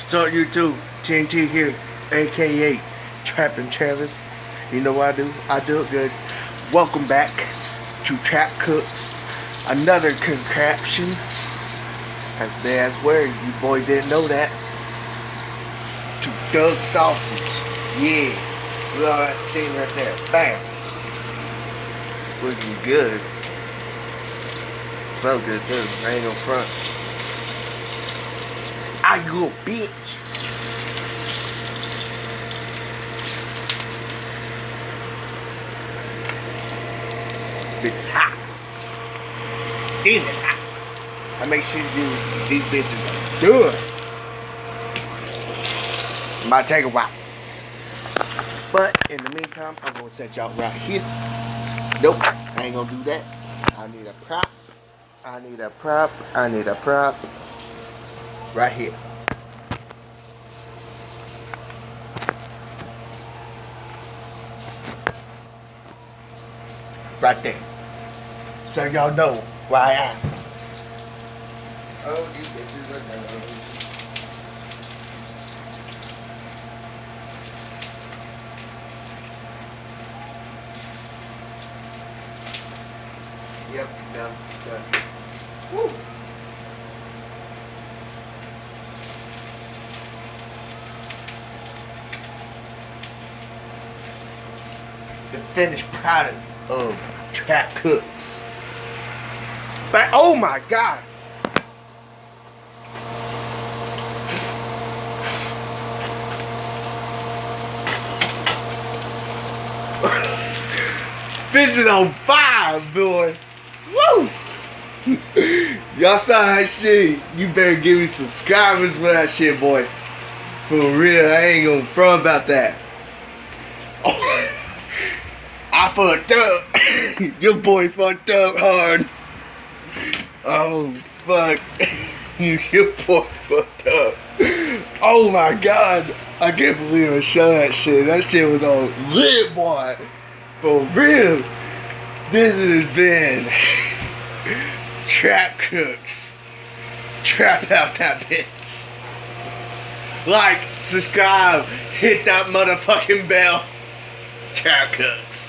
So YouTube, TNT here, aka Trappin' Travis. You know what I do? I do it good. Welcome back to Trap Cooks. Another contraption. As bad as word, you boy didn't know that. To Doug sausage. Yeah. Look at all that steam right there. Bam. Looking good. Smell good too. I ain't no front. I you a bitch. It's hot. Steaming hot. I make sure these bitches are good. Might take a while. But in the meantime, I'm gonna set y'all right here. Nope, I ain't gonna do that. I need a prop. I need a prop. I need a prop. Right here. Right there. So y'all know where I am. Oh, these bitches are done. Yep, done. Woo! The finished product of Trap Cooks. But oh my god! Fidget on fire, boy! Woo! Y'all saw that shit. You better give me subscribers for that shit, boy. For real, I ain't gonna front about that. Oh. I fucked up. Your boy fucked up hard. Oh, fuck. Your boy fucked up. Oh my god. I can't believe I showed that shit. That shit was on lit, boy. For real. This has been Trap Cooks. Trap out that bitch. Like, subscribe, hit that motherfucking bell. Trap Cooks.